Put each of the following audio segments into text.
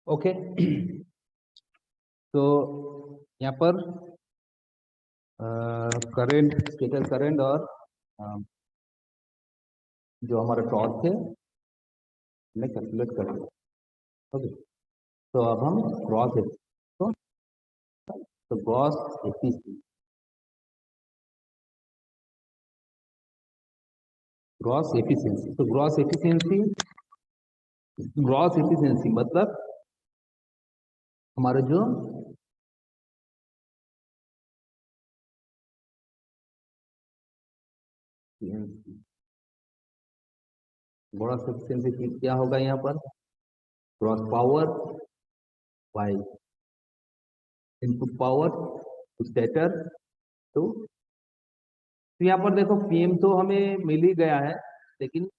Okay. तो यहाँ पर करंट, स्टेटर करंट और जो हमारा टॉर्क है हमने कैलकुलेट कर लिया। ओके, तो अब हम ग्रॉस तो ग्रॉस एफिशिएंसी, तो ग्रॉस एफिशिएंसी मतलब हमारा जो ग्रॉस एफिशिएंसी क्या होगा यहाँ पर, gross power by input power to stator तो यहाँ पर देखो पीएम तो हमें मिल ही गया है, लेकिन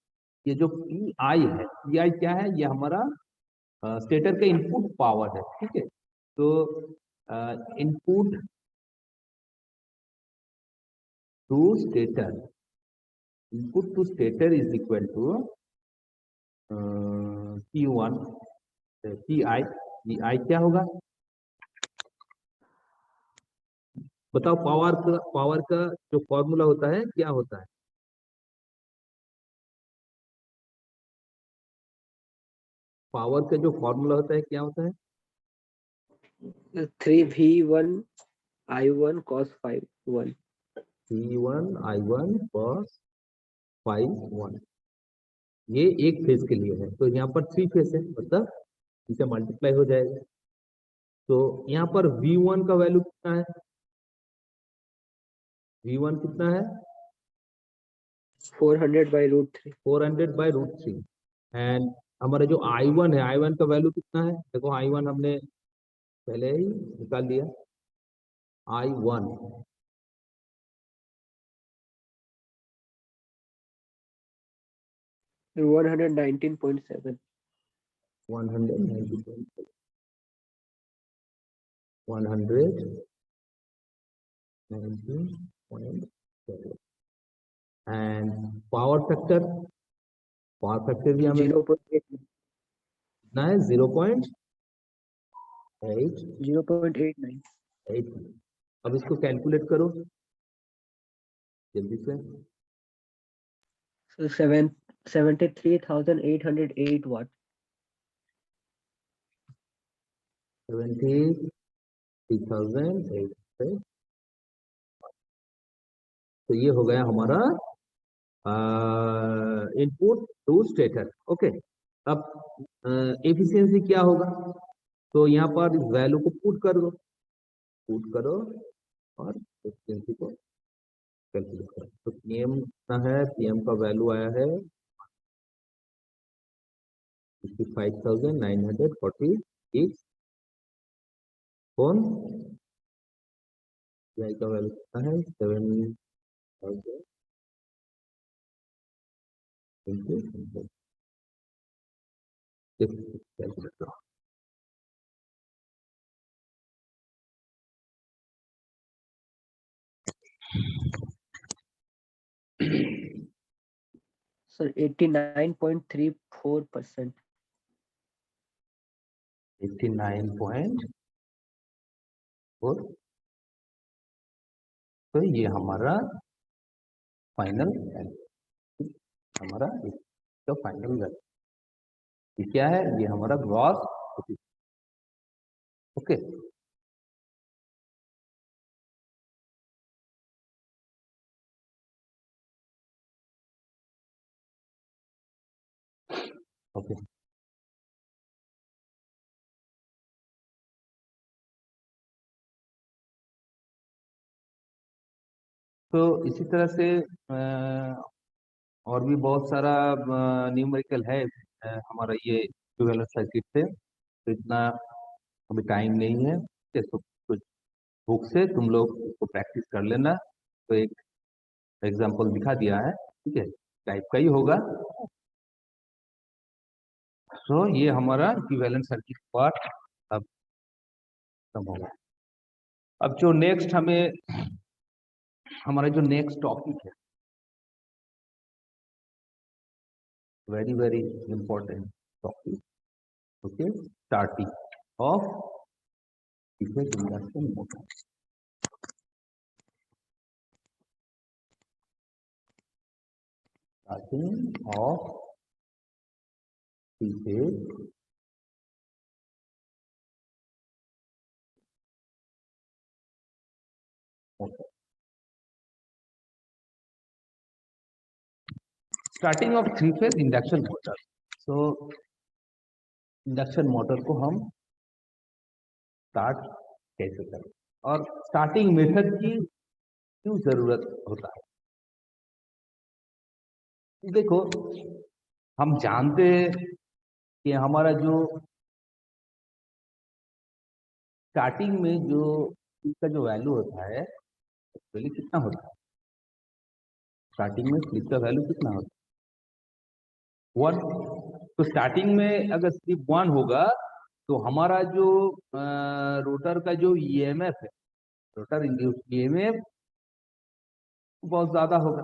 ये जो पी आई है, पी आई क्या है, ये हमारा स्टेटर का इनपुट पावर है। ठीक है, तो input to stator, input to stator is equal to P1 P I क्या होगा बताओ, पावर का जो फॉर्मूला होता है क्या होता है? पावर का जो फॉर्मूला होता है क्या होता है? 3V1I1 cos 5 1। P1I1 cos 5 1, ये एक फेज के लिए है, तो यहाँ पर 3 फेज है, मतलब इसे मल्टीप्लाई हो जाएगा। तो यहाँ पर V1 का वैल्यू कितना है? V1 कितना है? 400/√3। 400/√3। एंड हमारा जो I1 है, I1 का वैल्यू कितना है? देखो I1 हमने पहले ही निकाल लिया। I1 119.7। 119.7 एंड पावर फैक्टर भी हमें 0.8 कितना है? 0.8। 0.89। अब इसको कैलकुलेट करो जल्दी से। So 73,808 watt। 73,800। तो ये हो गया हमारा इनपुट टू स्टेटर। ओके, अब एफिशिएंसी क्या होगा? तो यहाँ पर इस वैल्यू को पुट करो और एफिशिएंसी को कैलकुलेट करो। तो पीएम कितना है? पीएम का वैल्यू आया है 55,946। कौन पीआई का वैल्यू कितना है? 7,000 into 100। कैलकुलेट करो। सर 89.34%। 89.4। तो ये हमारा फाइनल वैल्यू, हमारा इसका फाइनल वैल्यू ये क्या है? ये हमारा ग्रॉस। Okay, okay. तो इसी तरह से और भी बहुत सारा न्यूमेरिकल है हमारा ये इक्विवेलेंट सर्किट से, तो इतना अभी टाइम नहीं है। तो कुछ बुक से तुम लोग इसको प्रैक्टिस कर लेना। तो एक एग्जांपल दिखा दिया है, ठीक है, टाइप का ही होगा। तो ये हमारा इक्विवेलेंट सर्किट पार्ट अब खत्म होगा। अब जो नेक्स्ट हमारा जो नेक्स्ट टॉपिक है, very very important topic, okay, starting of induction motor, starting of three-phase motor, starting of three phase induction motor. So induction motor को हम स्टार्ट कैसे करें और स्टार्टिंग मेथड की क्यों जरूरत होता है? देखो, हम जानते हैं कि हमारा जो स्टार्टिंग में जो इसका जो वैल्यू होता है एक्चुअली कितना होता है? स्टार्टिंग में स्लिप का वैल्यू कितना होता है? 1। तो स्टार्टिंग में अगर स्लिप 1 होगा तो हमारा जो रोटर का जो ईएमएफ है, रोटर इंड्यूस ईएमएफ बहुत ज्यादा होगा।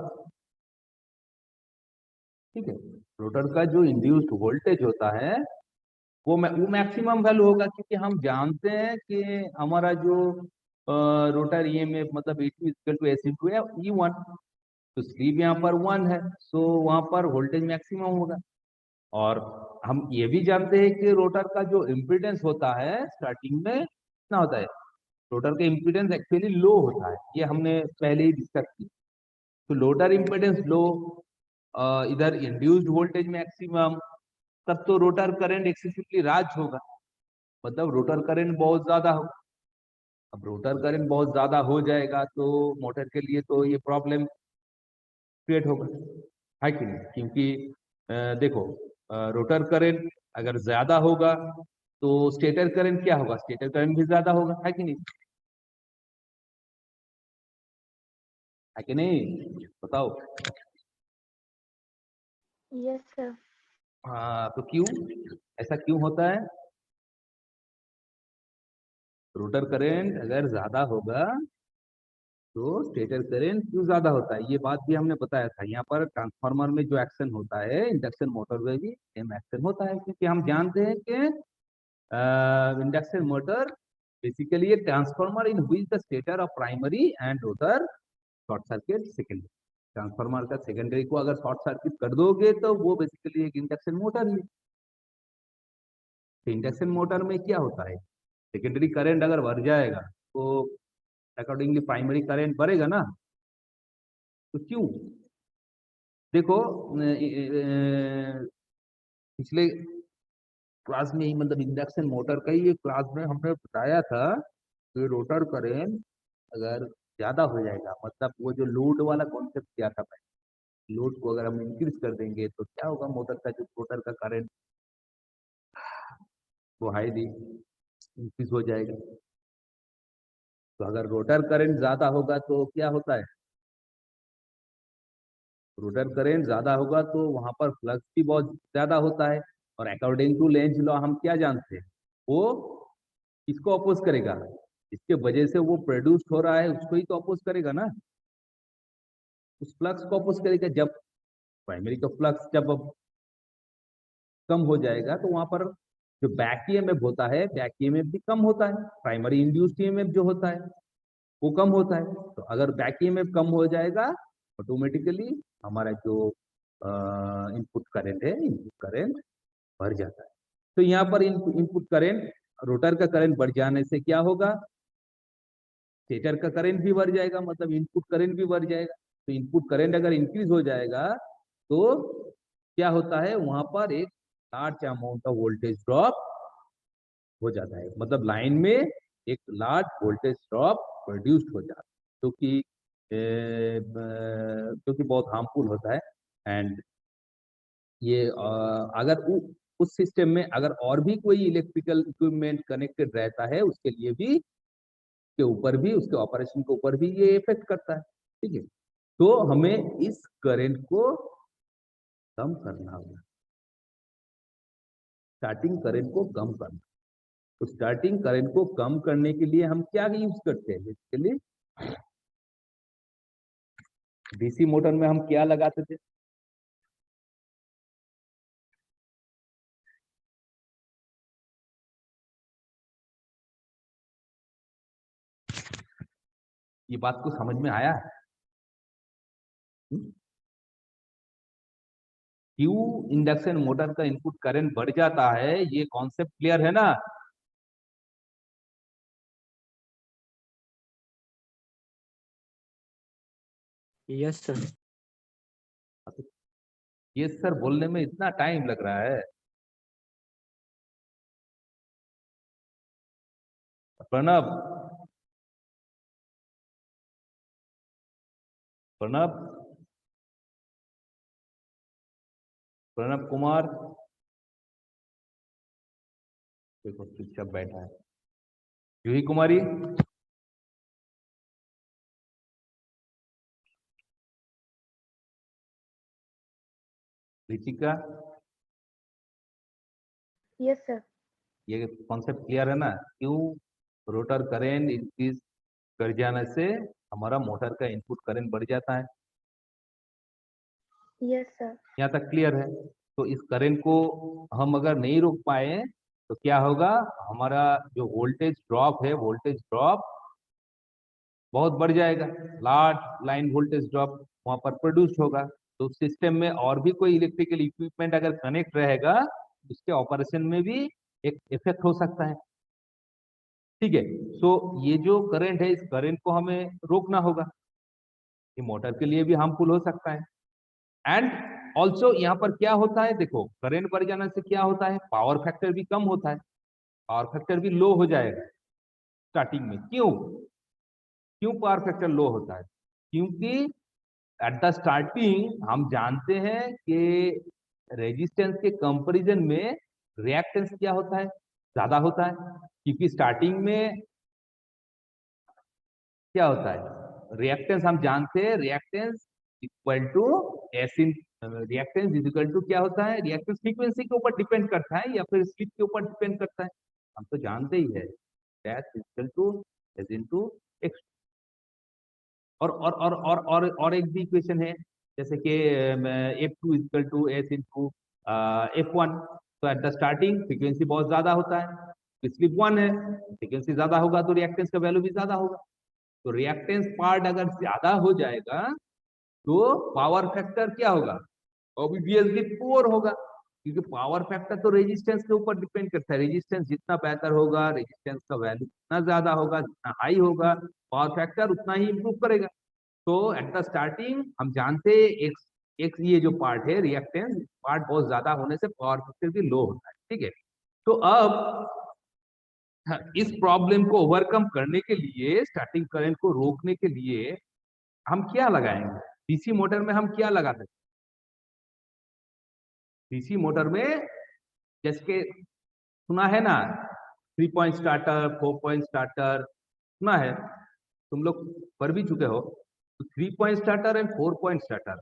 ठीक है, रोटर का जो इंड्यूस्ड वोल्टेज होता है वो मैक्सिमम वैल्यू होगा, क्योंकि हम जानते हैं कि हमारा जो रोटर ईएमएफ मतलब E2 equal to S into E1, तो स्लीप यहाँ पर 1 है, सो वहां पर वोल्टेज मैक्सिमम होगा। और हम ये भी जानते हैं कि रोटर का जो इम्पीडेंस होता है स्टार्टिंग में कितना होता है? रोटर का इम्पीडेंस एक्चुअली लो होता है, ये हमने पहले ही डिस्कस की। तो रोटर इम्पीडेंस लो, इधर इंड्यूस्ड वोल्टेज मैक्सिमम, तब तो रोटर करंट एक्सेसिवली राज होगा, मतलब रोटर करंट बहुत ज्यादा होगा। अब रोटर करंट बहुत ज्यादा हो जाएगा तो मोटर के लिए तो ये प्रॉब्लम क्रिएट होगा, है कि नहीं? क्योंकि देखो, रोटर करंट अगर ज्यादा होगा तो स्टेटर करंट क्या होगा? स्टेटर करंट भी ज्यादा होगा, है कि नहीं? है कि नहीं, बताओ। Yes sir. हाँ, तो क्यों ऐसा क्यों होता है? रोटर करंट अगर ज्यादा होगा तो स्टेटर करंट क्यों ज्यादा होता है, ये बात भी हमने बताया था। यहाँ पर ट्रांसफार्मर में जो एक्शन होता है इंडक्शन मोटर में भी सेम एक्शन होता है, क्योंकि हम जानते हैं कि induction motor basically a transformer in which the stator of primary and rotor short circuit secondary. Transformer का सेकेंडरी को अगर शॉर्ट सर्किट कर दोगे तो वो बेसिकली एक इंडक्शन मोटर ही है। इंडक्शन मोटर में क्या होता है? सेकेंडरी करंट अगर बढ़ जाएगा तो अकॉर्डिंगली प्राइमरी करंट बढ़ेगा ना। तो क्यों? देखो, पिछले क्लास में ही मतलब इंडक्शन मोटर का ही एक क्लास में हमने बताया था कि रोटर करंट अगर ज्यादा हो जाएगा, मतलब वो जो लोड वाला कॉन्सेप्ट किया था, लोड को अगर हम इंक्रीज कर देंगे तो क्या होगा? मोटर का जो रोटर का करंट वो हाईली इंक्रीज हो जाएगा। तो अगर रोटर करंट ज्यादा होगा तो क्या होता है? रोटर करंट ज्यादा होगा तो वहां पर फ्लक्स भी बहुत ज्यादा होता है, और अकॉर्डिंग टू लेंज लॉ हम क्या जानते हैं? वो किसको अपोज करेगा? इसके वजह से वो प्रोड्यूस हो रहा है उसको ही तो अपोज करेगा ना, उस फ्लक्स को अपोज करेगा। जब प्राइमरी का फ्लक्स जब कम हो जाएगा तो वहां पर जो बैक ईएमएफ होता है, बैक ईएमएफ भी कम होता है, प्राइमरी इंड्यूस्ड ईएमएफ जो होता है वो कम होता है। तो अगर बैक ईएमएफ कम हो जाएगा ऑटोमेटिकली हमारा जो इनपुट करंट है, इनपुट करंट बढ़ जाता है। तो यहाँ पर इनपुट करंट, रोटर का करंट बढ़ जाने से क्या होगा? स्टेटर का करंट भी बढ़ जाएगा, मतलब इनपुट करंट भी बढ़ जाएगा। तो इनपुट करंट अगर इंक्रीज हो जाएगा तो क्या होता है? वहां पर एक large amount of voltage drop हो जाता है, मतलब लाइन में एक लार्ज वोल्टेज ड्रॉप प्रोड्यूस्ड हो जाता है, जो कि बहुत हार्मफुल होता है। एंड ये अगर उस सिस्टम में अगर और भी कोई इलेक्ट्रिकल इक्विपमेंट कनेक्टेड रहता है उसके लिए भी, के ऊपर भी, उसके ऑपरेशन के ऊपर भी ये इफेक्ट करता है। ठीक है, तो हमें इस करंट को कम करना होगा, स्टार्टिंग करंट को कम करना। तो स्टार्टिंग करंट को कम करने के लिए हम क्या यूज करते हैं? बेसिकली डीसी मोटर में हम क्या लगाते थे? ये बात को समझ में आया? क्यों इंडक्शन मोटर का इनपुट करंट बढ़ जाता है, ये कॉन्सेप्ट क्लियर है ना? Yes sir. ये सर बोलने में इतना टाइम लग रहा है। प्रणब, प्रणब, प्रणब कुमार देखो चुपचाप बैठा है। Juhi Kumari, Ritika, yes sir. ये कॉन्सेप्ट क्लियर है ना? क्यों रोटर करंट इंक्रीज कर जाने से हमारा मोटर का इनपुट करंट बढ़ जाता है? Yes sir. यहाँ तक क्लियर है? तो इस करंट को हम अगर नहीं रोक पाए तो क्या होगा, हमारा जो वोल्टेज ड्रॉप है, वोल्टेज ड्रॉप बहुत बढ़ जाएगा। लार्ज लाइन वोल्टेज ड्रॉप वहां पर प्रोड्यूस होगा। तो सिस्टम में और भी कोई इलेक्ट्रिकल इक्विपमेंट अगर कनेक्ट रहेगा, उसके ऑपरेशन में भी एक इफेक्ट हो सकता है। ठीक है, सो ये जो करंट है, इस करंट को हमें रोकना होगा। ये मोटर के लिए भी हार्मफुल हो सकता है। एंड ऑल्सो यहाँ पर क्या होता है, देखो करंट बढ़ जाने से क्या होता है, पावर फैक्टर भी कम होता है, पावर फैक्टर भी लो हो जाएगा स्टार्टिंग में। क्यों क्यों पावर फैक्टर लो होता है? क्योंकि एट द स्टार्टिंग हम जानते हैं कि रेजिस्टेंस के कंपैरिजन में रिएक्टेंस क्या होता है, ज्यादा होता है। क्योंकि स्टार्टिंग में क्या होता है, रिएक्टेंस हम जानते हैं, reactance equal to S in, reactance is equal to क्या होता है, रिएक्टेंस फ्रीक्वेंसी के ऊपर डिपेंड करता है या फिर स्लिप के ऊपर डिपेंड करता है, हम तो जानते ही है। That is equal to S into X. और एक भी इक्वेशन है, जैसे कि F2 equal to S into F1। तो एट द स्टार्टिंग फ्रीक्वेंसी बहुत ज्यादा होता है, स्लिप 1 है, फ्रीक्वेंसी ज्यादा होगा तो रिएक्टेंस का वैल्यू भी ज्यादा होगा। तो रिएक्टेंस पार्ट अगर ज्यादा हो जाएगा तो पावर फैक्टर क्या होगा, ऑब्वियसली पुअर होगा। क्योंकि पावर फैक्टर तो रेजिस्टेंस के ऊपर डिपेंड करता है, रेजिस्टेंस जितना बेहतर होगा, रेजिस्टेंस का वैल्यू जितना ज्यादा होगा, जितना हाई होगा, पावर फैक्टर उतना ही इंप्रूव करेगा। तो एट द स्टार्टिंग हम जानते हैं एक ये जो पार्ट है रिएक्टेंस पार्ट बहुत ज्यादा होने से पावर फैक्टर भी लो होता है। ठीक है, तो अब इस प्रॉब्लम को ओवरकम करने के लिए, स्टार्टिंग करंट को रोकने के लिए हम क्या लगाएंगे? डीसी मोटर में हम क्या लगा सकते? डीसी मोटर में जैसे कि सुना है ना, 3 पॉइंट स्टार्टर, 4 पॉइंट स्टार्टर, सुना है, तुम लोग पढ़ भी चुके हो। तो 3 point starter and 4 point starter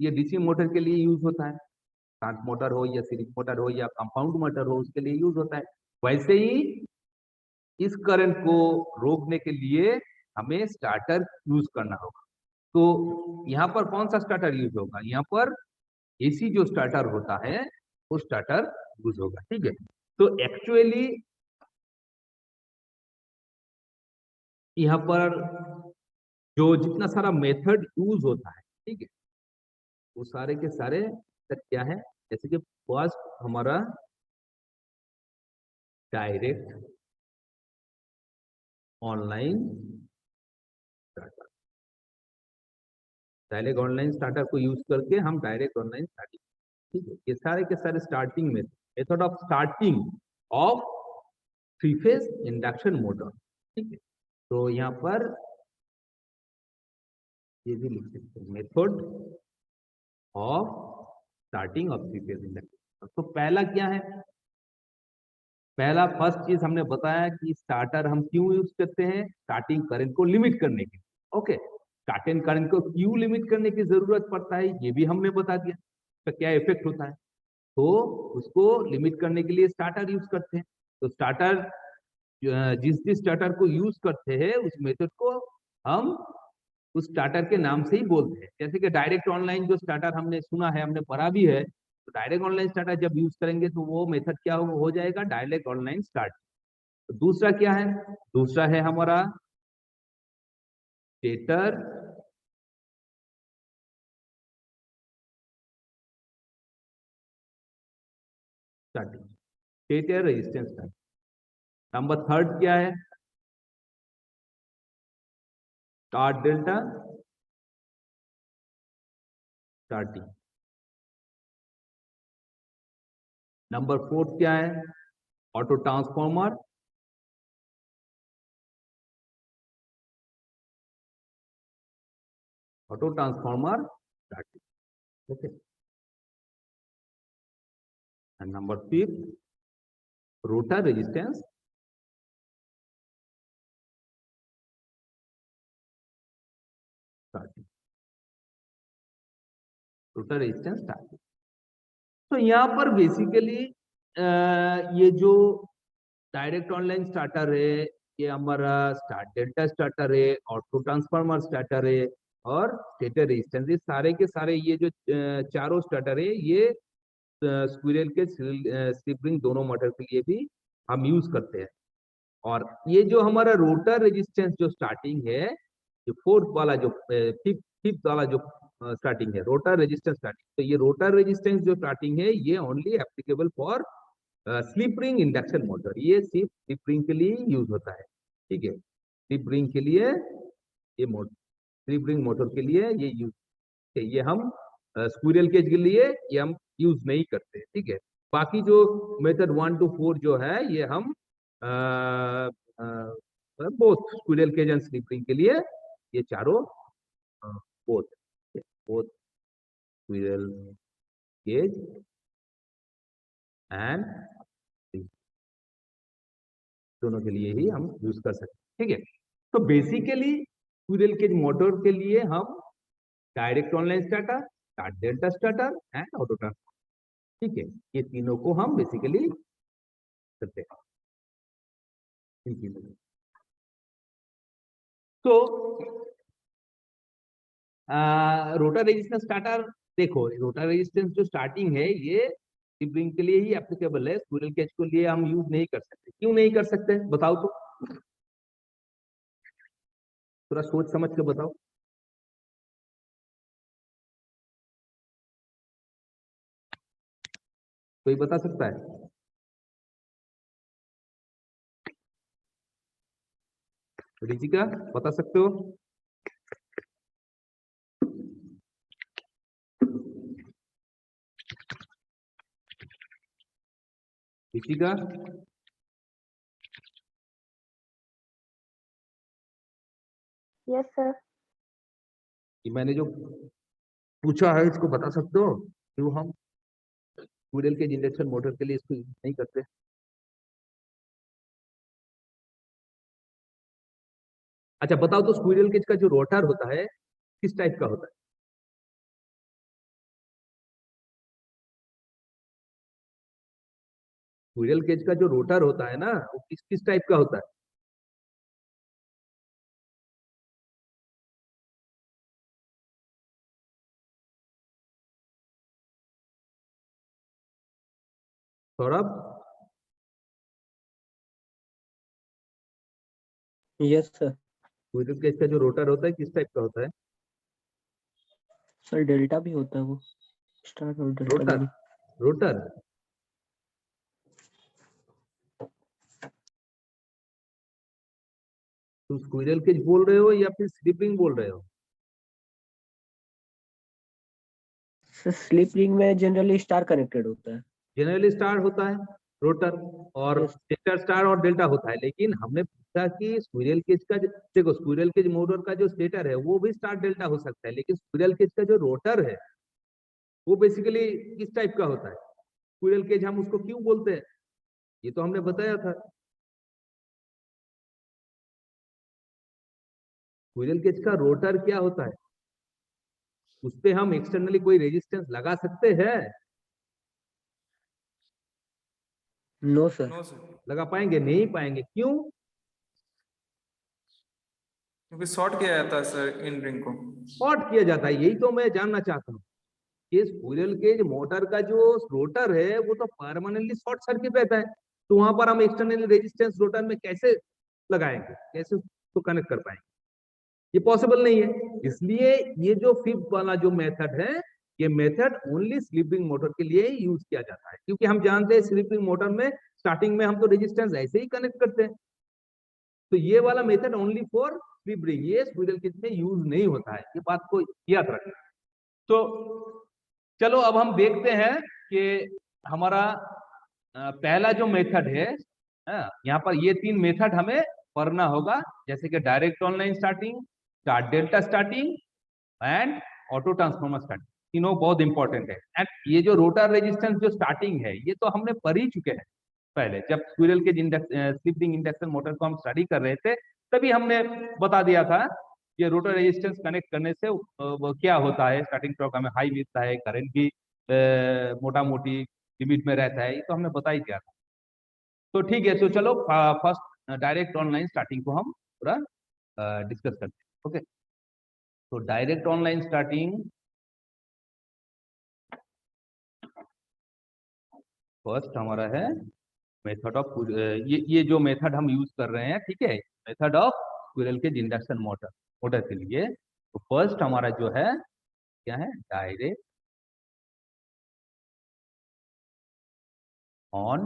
ये डीसी मोटर के लिए यूज होता है। ट्रांस मोटर हो या सीरीज मोटर हो या कंपाउंड मोटर हो, उसके लिए यूज होता है। वैसे ही इस करंट को रोकने के लिए हमें स्टार्टर यूज करना होगा। तो यहाँ पर कौन सा स्टार्टर यूज होगा? यहाँ पर एसी जो स्टार्टर होता है वो स्टार्टर यूज होगा। ठीक है, तो एक्चुअली यहाँ पर जो जितना सारा मेथड यूज होता है, ठीक है, वो सारे के सारे क्या है, जैसे कि फर्स्ट हमारा direct online starter, direct online starter को यूज करके हम डायरेक्ट ऑनलाइन स्टार्टिंग, ठीक है, ये सारे के सारे स्टार्टिंग में method of starting of 3 phase induction motor. ठीक है, तो यहाँ पर ये भी लिख सकते हैं, method of starting of 3 phase induction. तो पहला क्या है, पहला फर्स्ट चीज हमने बताया कि स्टार्टर हम क्यों यूज करते हैं, स्टार्टिंग करंट को लिमिट करने के लिए। ओके, स्टार्टिंग करंट को क्यों लिमिट करने की जरूरत पड़ता है ये भी हमने बता दिया, तो क्या इफेक्ट होता है, तो उसको लिमिट करने के लिए स्टार्टर यूज करते हैं। तो स्टार्टर जिस जिस स्टार्टर को यूज करते हैं उस मेथड को हम उस स्टार्टर के नाम से ही बोलते हैं। जैसे कि डायरेक्ट ऑनलाइन जो स्टार्टर हमने सुना है, हमने पढ़ा भी है, तो डायरेक्ट ऑनलाइन स्टार्टर जब यूज करेंगे तो वो मेथड क्या हो जाएगा, डायरेक्ट ऑनलाइन स्टार्ट। तो दूसरा क्या है, दूसरा है हमारा stator starting, stator resistance starting. Number third क्या है? Start delta starting. Number fourth क्या है? Auto transformer starting. Okay. And number fifth rotor resistance starting, rotor resistance starting. तो यहाँ पर बेसिकली ये जो डायरेक्ट ऑनलाइन स्टार्टर है, ये हमारा स्टार्ट डेल्टा स्टार्टर है, ऑटो ट्रांसफार्मर स्टार्टर है और स्टेटर रेजिस्टेंस, ये सारे के सारे ये जो चारों स्टार्टर है ये स्क्विरल के स्लिप रिंग दोनों मोटर के लिए भी हम यूज करते हैं। और ये जो हमारा रोटर रेजिस्टेंस जो स्टार्टिंग है, ये फोर्थ वाला जो फिफ्थ वाला जो स्टार्टिंग है रोटर रेजिस्टेंस स्टार्टिंग, तो ये रोटर रेजिस्टेंस जो स्टार्टिंग है ये only applicable for slip ring induction motor, ये सिर्फ स्लिप रिंग के लिए यूज होता है। ठीक है, स्लिप रिंग के लिए ये मोटर, स्लिप रिंग मोटर के लिए ये यूज, ये हम स्क्विरल केज के लिए ये हम यूज नहीं करते। ठीक है, बाकी जो मेथड 1 to 4 जो है ये हम both squirrel cage and slip ring के लिए ये चारों both both squirrel cage and दोनों के लिए ही हम यूज कर सकते हैं। ठीक है, तो बेसिकली स्क्विरल केज मोटर के लिए हम direct online starter, start delta starter and auto transformer, ठीक है, ये तीनों को हम बेसिकली करते हैं इन तीनों को। तो रोटर रेजिस्टेंस स्टार्टर, देखो रोटर रेजिस्टेंस जो स्टार्टिंग है ये स्लिप रिंग के लिए ही एप्लीकेबल है, स्क्विरल केज के लिए हम यूज नहीं कर सकते। क्यों नहीं कर सकते बताओ, तो थोड़ा सोच समझ के बताओ। कोई बता सकता है? रिचिका बता सकते हो? Richika, yes sir. कि मैंने जो पूछा है इसको बता सकते हो क्यों हम स्क्विरल केज इंडक्शन मोटर के लिए इसको यूज नहीं करते? अच्छा बताओ, तो स्क्विरल केज का जो रोटर होता है किस टाइप का होता है? स्क्विरल केज का जो रोटर होता है ना वो किस किस टाइप का होता है? Saurabh, yes sir. Squirrel cage का जो रोटर होता है किस टाइप का होता है? सर डेल्टा भी होता है वो, स्टार और डेल्टा रोटर, दोनों। रोटर। तुम स्क्विरल केज बोल रहे हो या फिर स्लिप रिंग बोल रहे हो? सर स्लिप रिंग में जनरली स्टार कनेक्टेड होता है। जनरली स्टार होता है रोटर, और Yes. स्टेटर स्टार और डेल्टा होता है, लेकिन हमने पूछा कि स्क्विरल केज का देखो स्क्विरल केज मोटर का जो स्टेटर है वो भी स्टार डेल्टा हो सकता है, लेकिन स्क्विरल केज का जो रोटर है वो बेसिकली किस टाइप का होता है? स्क्विरल केज हम उसको क्यों बोलते हैं ये तो हमने बताया था। स्क्विरल केज का रोटर क्या होता है, उस पे हम एक्सटर्नली कोई रेजिस्टेंस लगा सकते हैं? No sir. नो सर, लगा पाएंगे? नहीं पाएंगे, क्यों? क्योंकि शॉर्ट किया जाता है सर इन रिंग को। शॉर्ट किया जाता है, यही तो मैं जानना चाहता हूँ कि स्क्विरल केज मोटर का जो रोटर है वो तो परमानेंटली शॉर्ट सर्किट रहता है, तो वहां पर हम एक्सटर्नल रेजिस्टेंस रोटर में कैसे लगाएंगे, कैसे उसको कनेक्ट कर पाएंगे? ये पॉसिबल नहीं है। इसलिए ये जो फिफ्थ वाला जो मेथड है, ये मेथड ओनली स्लीपिंग मोटर के लिए ही यूज किया जाता है, क्योंकि हम जानते हैं स्लीपिंग मोटर में स्टार्टिंग में हम तो रेजिस्टेंस ऐसे ही कनेक्ट करते हैं। तो ये वाला method only for slip ring, ये स्क्विरल केज में यूज नहीं होता है, ये बात को याद रखना। तो चलो अब हम देखते हैं कि हमारा पहला जो मेथड है, यहाँ पर ये 3 मेथड हमें पढ़ना होगा, जैसे कि direct online starting, star delta starting and auto transformer starting. तीनों बहुत इंपॉर्टेंट है। एंड ये जो रोटर रेजिस्टेंस जो स्टार्टिंग है, ये तो हमने पढ़ ही चुके हैं पहले, जब squirrel cage slip ring induction motor को हम स्टडी कर रहे थे, तभी हमने बता दिया था ये रोटर रेजिस्टेंस कनेक्ट करने से वो क्या होता है, स्टार्टिंग टॉर्क हमें हाई मिलता है, करंट भी मोटा मोटी लिमिट में रहता है, ये तो हमने बता ही दिया था। तो ठीक है, तो चलो फर्स्ट डायरेक्ट ऑनलाइन स्टार्टिंग को हम पूरा डिस्कस करते हैं। ओके, तो डायरेक्ट ऑनलाइन स्टार्टिंग फर्स्ट हमारा है मेथड ऑफ, ये जो मेथड हम यूज कर रहे हैं, ठीक है, method of squirrel cage induction motor के लिए। तो फर्स्ट हमारा जो है क्या है, डायरेक्ट ऑन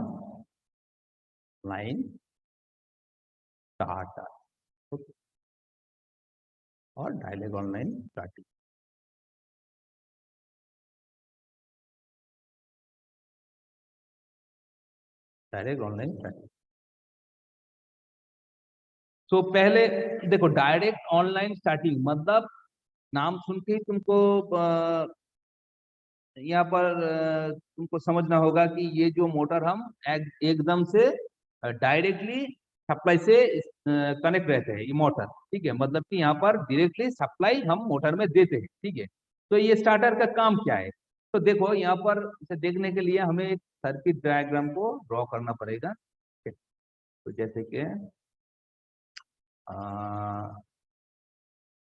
लाइन स्टार्टर और direct online starting. Direct online starting. तो पहले देखो, डायरेक्ट ऑनलाइन स्टार्टिंग मतलब नाम सुन के ही तुमको यहाँ पर तुमको समझना होगा कि ये जो मोटर हम एकदम से डायरेक्टली सप्लाई से कनेक्ट रहते हैं, ये मोटर, ठीक है, मतलब कि यहाँ पर डायरेक्टली सप्लाई हम मोटर में देते हैं, ठीक है। तो ये स्टार्टर का काम क्या है, तो देखो यहाँ पर इसे देखने के लिए हमें एक सर्किट डायग्राम को ड्रॉ करना पड़ेगा, ठीक है। तो जैसे कि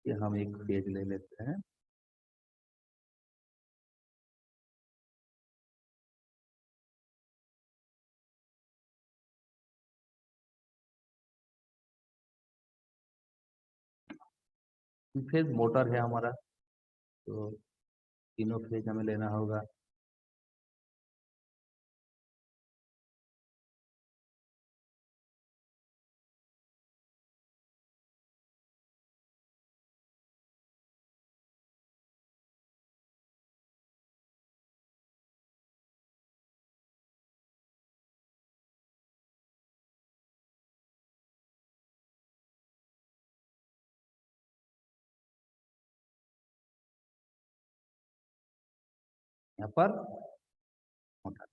ये हम एक पेज ले लेते हैं। फेज मोटर है हमारा, तो तीनों फेज हमें लेना होगा। यहाँ पर मोटर,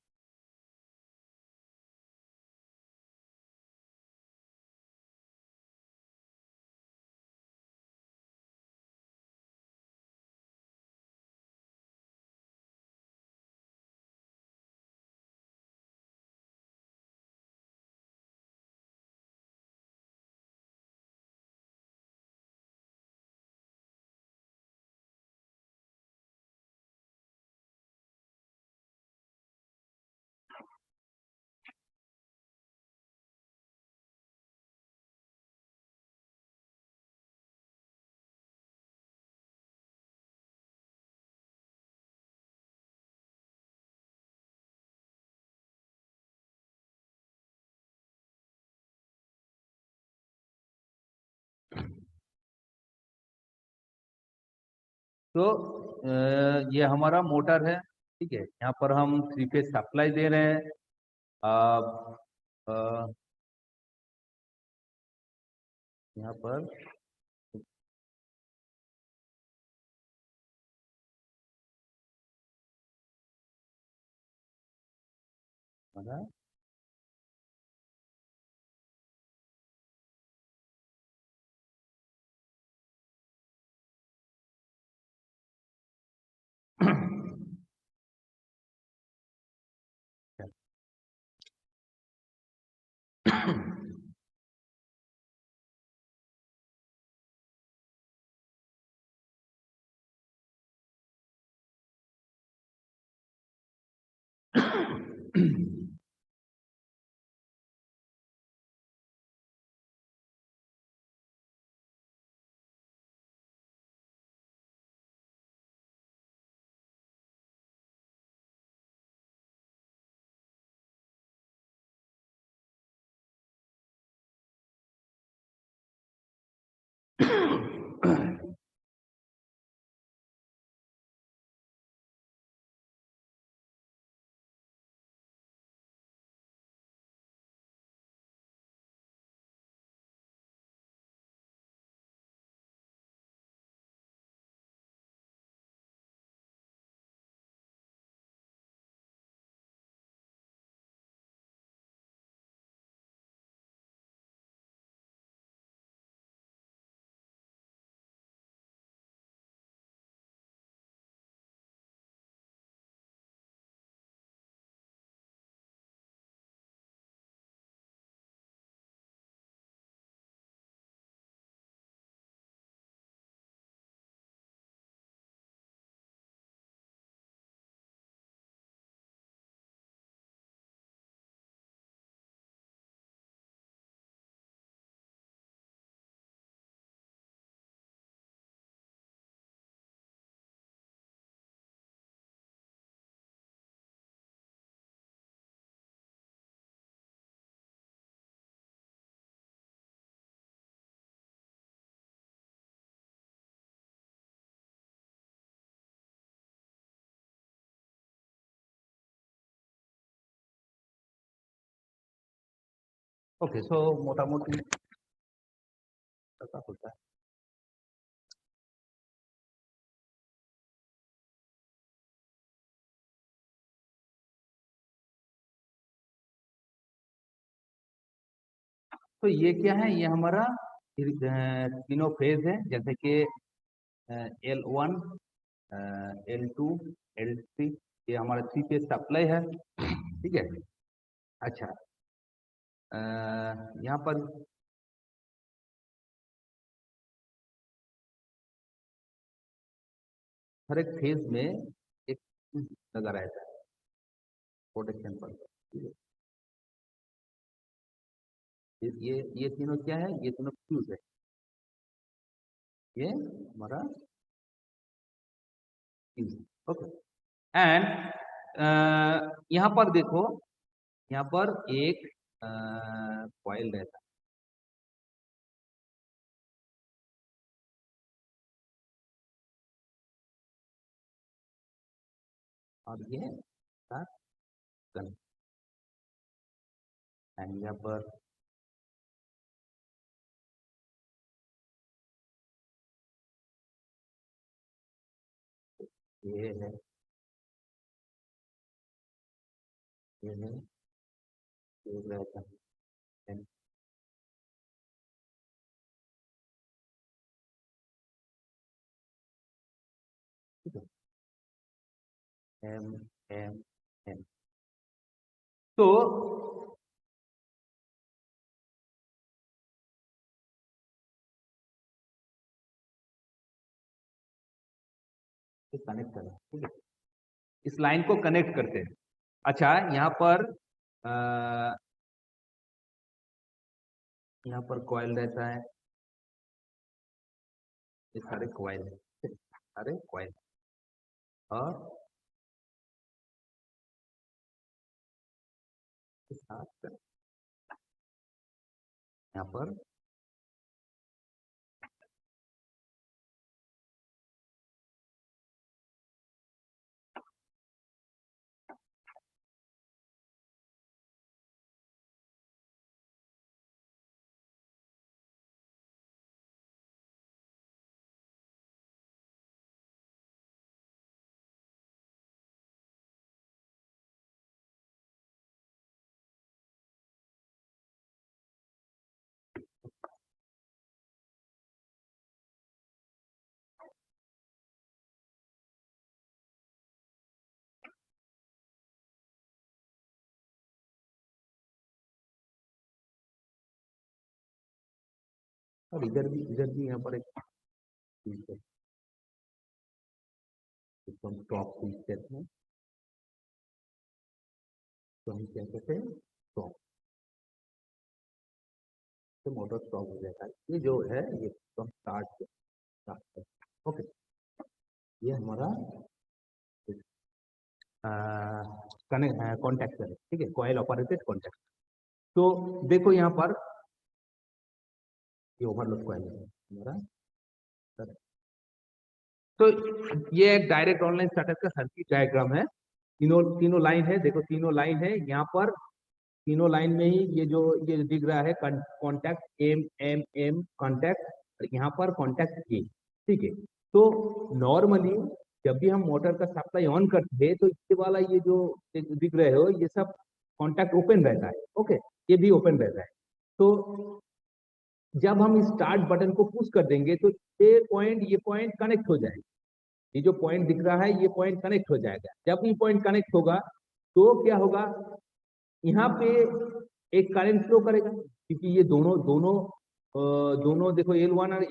तो ये हमारा मोटर है, ठीक है। यहाँ पर हम 3 फेज सप्लाई दे रहे हैं। अब यहाँ पर हमारा ओके, सो मोटामोटी ऐसा होता है। तो ये क्या है, ये हमारा तीनों फेज है, जैसे कि L1, L2, L3, ये हमारा 3 फेज सप्लाई है, ठीक है। अच्छा, यहाँ पर हर एक फेज में एक फ्यूज लगा रहता है प्रोटेक्शन पर, ठीक है। ये तीनों क्या है, ये तीनों फ्यूज है, ये हमारा फ्यूज, ओके। एंड यहाँ पर देखो, यहाँ पर एक कॉइल रहता है, और ये गन, एंड यहाँ पर ये है, ये है, ये रहता है, and ठीक है, एम एम एम। तो कनेक्ट करना, ठीक है, इस लाइन को कनेक्ट करते हैं। अच्छा, यहाँ पर यहाँ पर कॉइल रहता है, ये सारे कॉइल है, सारे कॉइल, और इस साथ यहाँ पर और इधर भी यहाँ पर एक चीज है, जिसको हम टॉप स्विच कहते हैं, तो हम क्या कहते हैं, टॉप, तो मोटर स्टॉप हो जाता है। ये जो है, ये तो स्टार्ट, ओके, ये हमारा कॉन्टैक्टर है, ठीक है, कॉइल ऑपरेटेड कॉन्टैक्टर। तो देखो यहाँ पर ये ओवरलोड कॉइल है, हमारा। तो ये एक डायरेक्ट ऑनलाइन स्टार्टर का सर्किट डायग्राम है। तीनों तीनों लाइन है, देखो तीनों लाइन है। यहाँ पर तीनों लाइन में ही ये दिख रहा है contact M M M contact, और यहाँ पर कॉन्टैक्ट ए। ठीक है, तो नॉर्मली जब भी हम मोटर का सप्लाई ऑन करते हैं तो इसके वाला ये जो दिख रहे हो ये सब कॉन्टैक्ट ओपन रहता है। ओके, ये भी ओपन रहता है। तो जब हम इस स्टार्ट बटन को पुश कर देंगे तो ये पॉइंट कनेक्ट हो जाएगा। ये जो पॉइंट दिख रहा है ये पॉइंट कनेक्ट हो जाएगा। जब ये पॉइंट कनेक्ट होगा तो क्या होगा, यहाँ पे एक करंट फ्लो करेगा, क्योंकि ये दोनों देखो L1 और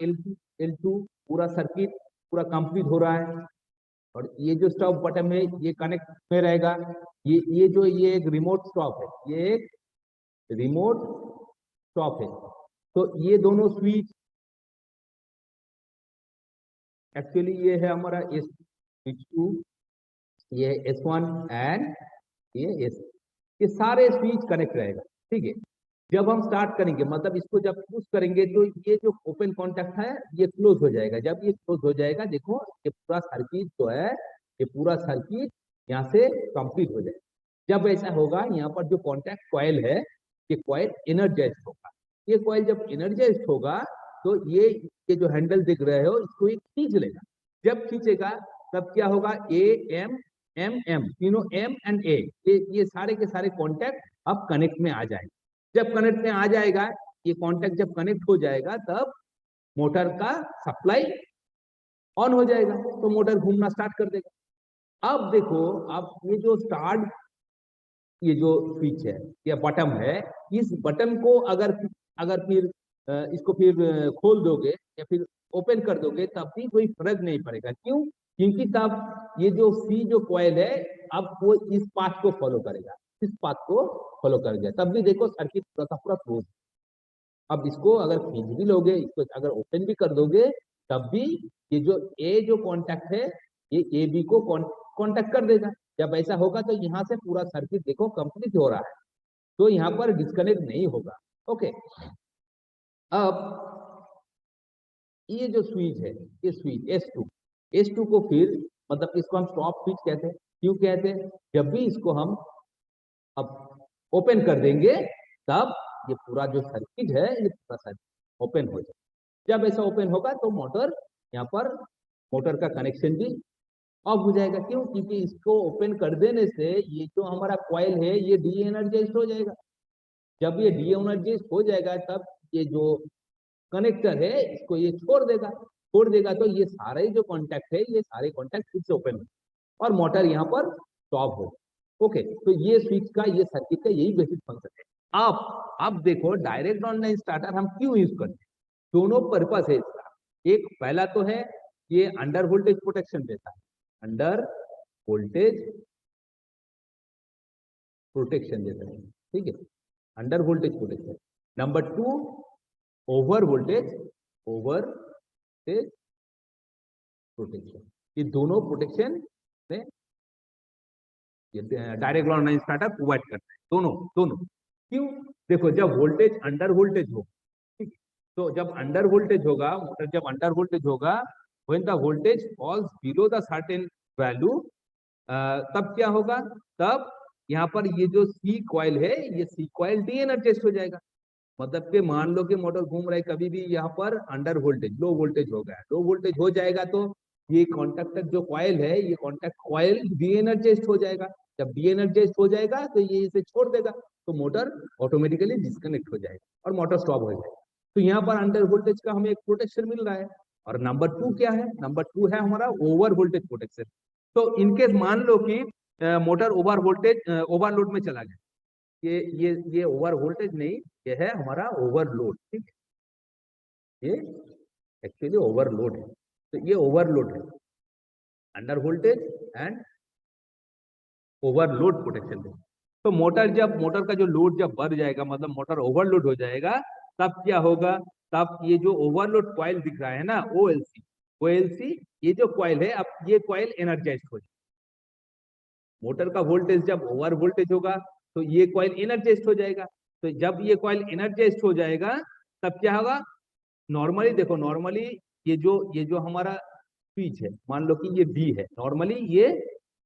L2 पूरा सर्किट पूरा कंप्लीट हो रहा है। और ये जो स्टॉप बटन है ये कनेक्ट में रहेगा। ये एक रिमोट स्टॉप है, ये एक रिमोट स्टॉप है। तो ये दोनों स्विच एक्चुअली ये है हमारा S2, ये S1 एंड ये S, ये सारे स्विच कनेक्ट रहेगा। ठीक है, जब हम स्टार्ट करेंगे मतलब इसको जब पुश करेंगे तो ये जो ओपन कॉन्टैक्ट है ये क्लोज हो जाएगा। जब ये क्लोज हो जाएगा देखो ये पूरा सर्किट जो है, ये पूरा सर्किट यहाँ से कंप्लीट हो जाएगा। जब ऐसा होगा यहाँ पर जो कॉन्टैक्ट कॉइल है ये कॉइल एनर्जाइज्ड होगा। ये कॉइल जब एनर्जाइज्ड होगा तो ये जो हैंडल दिख रहे हो इसको ये खींच लेगा। जब खींचेगा तब क्या होगा, ए एम एम एम, तीनों एम एंड ए, ये सारे के सारे कॉन्टैक्ट अब कनेक्ट में आ जाएंगे। जब कनेक्ट में आ जाएगा, ये कॉन्टैक्ट जब कनेक्ट हो जाएगा तब मोटर का सप्लाई ऑन हो जाएगा, तो मोटर घूमना स्टार्ट कर देगा। अब देखो, अब ये जो स्टार्ट, ये जो स्विच है या बटन है, इस बटन को अगर फिर इसको फिर खोल दोगे या फिर ओपन कर दोगे तब भी कोई फर्क नहीं पड़ेगा। क्यों? क्योंकि तब ये जो सी जो कॉइल है अब वो इस पाथ को फॉलो करेगा, इस पाथ को फॉलो करेगा। तब भी देखो सर्किट पूरा क्लोज। अब इसको अगर खींच भी लोगे, इसको अगर ओपन भी कर दोगे तब भी ये जो ए जो कॉन्टैक्ट है ये ए बी को कॉन्टैक्ट कर देगा। जब ऐसा होगा तो यहाँ से पूरा सर्किट देखो कंप्लीट हो रहा है, तो यहाँ पर डिस्कनेक्ट नहीं होगा। ओके, अब ये जो स्विच है, ये स्विच S2 को फिर मतलब इसको हम स्टॉप स्विच कहते हैं। क्यों कहते हैं? जब भी इसको हम अब ओपन कर देंगे तब ये पूरा जो सर्किट है ये पूरा सर्किट ओपन हो जाएगा। जब ऐसा ओपन होगा तो मोटर यहाँ पर मोटर का कनेक्शन भी ऑफ हो जाएगा। क्यों? क्योंकि इसको ओपन कर देने से ये जो हमारा कॉइल है ये डी एनर्जाइज्ड हो जाएगा। जब ये डी एनर्जाइज्ड हो जाएगा तब ये जो कनेक्टर है इसको ये छोड़ देगा तो ये सारे जो कॉन्टैक्ट है ये सारे कॉन्टैक्ट फिर से ओपन हो और मोटर यहाँ पर स्टॉप हो। ओके, तो ये स्विच का, ये सर्किट का यही बेसिक फंक्शन है। अब देखो डायरेक्ट ऑनलाइन स्टार्टर हम क्यों यूज करते हैं? दोनों पर्पस है इसका। एक पहला तो है ये अंडर वोल्टेज प्रोटेक्शन देता है, अंडर वोल्टेज प्रोटेक्शन देता है। ठीक है, under voltage protection. Number 2 over voltage protection. ये दोनों प्रोटेक्शन में डायरेक्ट ऑनलाइन स्टार्टर प्रोवाइड करता है। दोनों क्यों? देखो जब वोल्टेज अंडर वोल्टेज हो, ठीक, तो जब अंडर वोल्टेज होगा, मोटर जब अंडर वोल्टेज होगा, when the voltage falls below the certain value, तब क्या होगा, तब यहाँ पर ये जो सी कॉइल है ये सी कॉइल डी एनर्जाइज्ड हो जाएगा। मतलब कि मान लो कि मोटर घूम रहा है, कभी भी यहाँ पर अंडर वोल्टेज लो वोल्टेज हो गया, लो वोल्टेज हो जाएगा तो ये कॉन्टैक्ट जो कॉइल है ये कॉन्टैक्ट कॉइल डी एनर्जाइज्ड हो जाएगा। जब डी एनर्जाइज्ड हो जाएगा तो ये इसे छोड़ देगा, तो मोटर ऑटोमेटिकली डिस्कनेक्ट हो जाएगा और मोटर स्टॉप हो जाएगा। तो यहाँ पर अंडर वोल्टेज का हमें एक प्रोटेक्शन मिल रहा है। और नंबर 2 क्या है? नंबर 2 है हमारा ओवर वोल्टेज प्रोटेक्शन। तो इनकेस मान लो कि मोटर ओवर वोल्टेज ओवरलोड में चला गया, ये ओवर वोल्टेज नहीं, ये है हमारा ओवरलोड। ठीक है, ये एक्चुअली ओवरलोड है। तो ये ओवरलोड है, under voltage and overload protection है। तो मोटर का जो लोड जब बढ़ जाएगा, मतलब मोटर ओवरलोड हो जाएगा, तब क्या होगा, तब ये जो ओवरलोड कॉइल दिख रहा है ना, OLC, ये जो कॉइल है, अब ये कॉइल एनर्जाइज्ड हो जाएगा। मोटर का वोल्टेज जब ओवर वोल्टेज होगा तो ये कॉइल एनर्जाइज्ड हो जाएगा। तो जब ये कॉइल एनर्जाइज्ड हो जाएगा तब क्या होगा, नॉर्मली देखो, नॉर्मली ये जो हमारा स्विच है, मान लो कि ये बी है, नॉर्मली ये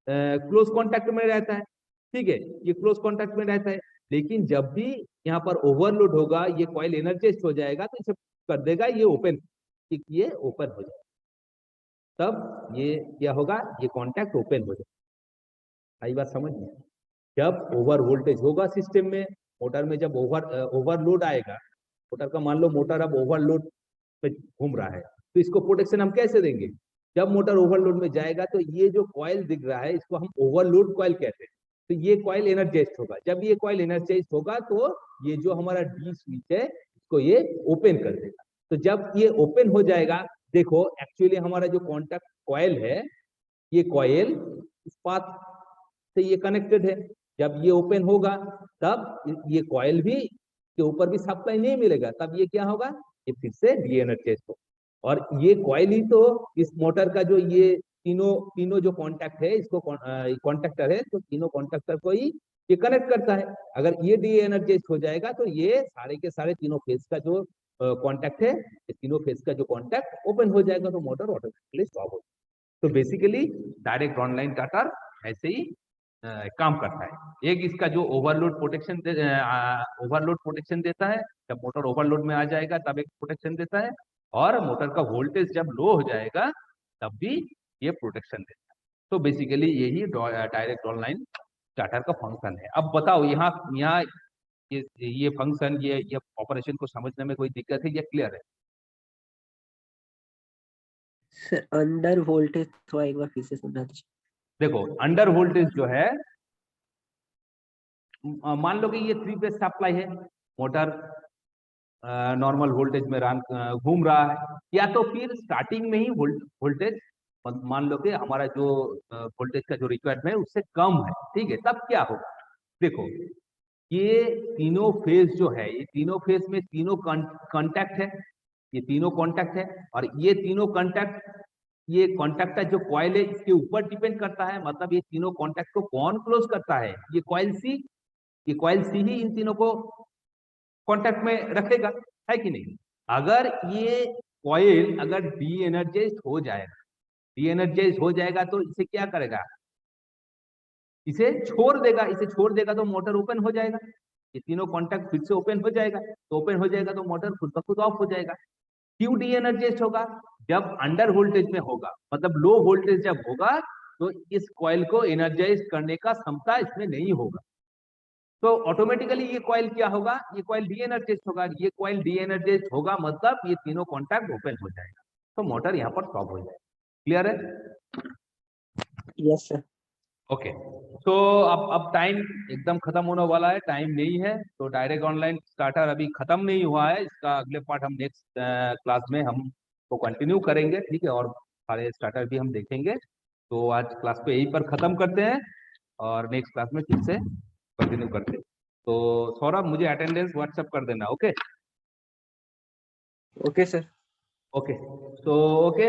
क्लोज कांटेक्ट में रहता है, ठीक है, ये क्लोज कांटेक्ट में रहता है। लेकिन जब भी यहाँ पर ओवरलोड होगा, ये कॉइल एनर्जाइज हो जाएगा तो इसे कर देगा ये ओपन, ये ओपन हो जाएगा, तब ये क्या होगा, ये कांटेक्ट ओपन हो जाएगा। आई बात समझ में? जब ओवर वोल्टेज होगा सिस्टम में, मोटर में जब ओवरलोड आएगा, मोटर का मान लो मोटर अब ओवरलोड पे घूम रहा है, तो इसको प्रोटेक्शन हम कैसे देंगे? जब मोटर ओवरलोड में जाएगा तो ये जो कॉइल दिख रहा है इसको हम ओवरलोड कॉइल कहते हैं, तो ये कॉइल एनर्जाइज्ड होगा। जब ये कॉइल एनर्जाइज्ड होगा तो ये जो हमारा डी स्विच है इसको ये ओपन कर देगा। तो जब ये ओपन हो जाएगा, देखो एक्चुअली हमारा जो कॉन्टैक्ट कॉइल है, ये कॉइल इस पाथ से ये कनेक्टेड है। जब ये ओपन होगा तब ये कॉइल भी के ऊपर भी सप्लाई नहीं मिलेगा, तब ये क्या होगा, ये फिर से डी एनर्जाइज्ड होगा। और ये कॉइल ही तो इस मोटर का जो ये तीनों जो कांटेक्ट है, इसको कांटेक्टर है, तो तीनों कांटेक्टर को ही ये कनेक्ट करता है। अगर ये डी एनर्जाइज्ड हो जाएगा तो ये सारे के सारे तीनों फेज का जो कांटेक्ट है, ये तीनों फेज का जो कांटेक्ट ओपन हो जाएगा, तो मोटर ऑटोमेटिकली स्टॉप हो जाएगा। तो बेसिकली डायरेक्ट ऑनलाइन स्टार्टर ऐसे ही काम करता है। एक इसका जो ओवरलोड प्रोटेक्शन देता है, जब मोटर ओवरलोड में आ जाएगा तब एक प्रोटेक्शन देता है, और मोटर का वोल्टेज जब लो हो जाएगा तब भी ये प्रोटेक्शन देता है। तो बेसिकली यही डायरेक्ट ऑनलाइन स्टार्टर का फंक्शन है। अब बताओ यहाँ यहाँ ये फंक्शन, ये ऑपरेशन को समझने में कोई दिक्कत है या क्लियर है? सर अंडर वोल्टेज थोड़ा एक बार फिर से समझा दीजिए। देखो अंडर वोल्टेज जो है, मान लो कि ये 3 फेज सप्लाई है, मोटर नॉर्मल वोल्टेज में घूम रहा है, या तो फिर स्टार्टिंग में ही वोल्टेज मान लो कि हमारा जो वोल्टेज का जो रिक्वायरमेंट है उससे कम है, ठीक है, तब क्या होगा? देखो ये तीनों फेज जो है, ये तीनों फेज में तीनों कांटेक्ट है, ये तीनों कांटेक्ट है, और ये तीनों कांटेक्ट, ये कांटेक्ट का जो कॉइल है इसके ऊपर डिपेंड करता है। मतलब ये तीनों कांटेक्ट को कौन क्लोज करता है? ये कॉइल सी, ये कॉइल सी ही इन तीनों को कांटेक्ट में रखेगा, है कि नहीं? अगर ये कॉइल अगर डी एनर्जाइज्ड हो जाएगा, डी एनर्जाइज्ड हो जाएगा तो इसे क्या करेगा, इसे छोड़ देगा। इसे छोड़ देगा तो मोटर ओपन हो जाएगा, ये तीनों कांटेक्ट फिर से ओपन हो जाएगा, तो ओपन हो जाएगा तो मोटर खुद ब खुद ऑफ हो जाएगा। क्यों डी एनर्जाइज्ड होगा? जब अंडर वोल्टेज में होगा, मतलब लो वोल्टेज जब होगा, तो इस कॉइल को एनर्जाइज करने का क्षमता इसमें नहीं होगा, तो ऑटोमेटिकली ये कॉइल क्या होगा, ये कॉइल डी एनर्जाइज्ड होगा। ये कॉइल डी एनर्जाइज्ड होगा मतलब ये तीनों कांटेक्ट ओपन हो जाएगा, तो मोटर यहाँ पर स्टॉप हो जाएगा। क्लियर है? Yes sir. ओके, तो अब टाइम एकदम खत्म होने वाला है, टाइम नहीं है, तो डायरेक्ट ऑनलाइन स्टार्टर अभी खत्म नहीं हुआ है, इसका अगले पार्ट हम नेक्स्ट क्लास में हम तो कंटिन्यू करेंगे, ठीक है, और सारे स्टार्टर भी हम देखेंगे। तो आज क्लास पे यहीं पर खत्म करते हैं और नेक्स्ट क्लास में फिर से कंटिन्यू करते हैं। तो सौरभ मुझे अटेंडेंस व्हाट्सएप कर देना। Okay okay sir. ओके, तो ओके।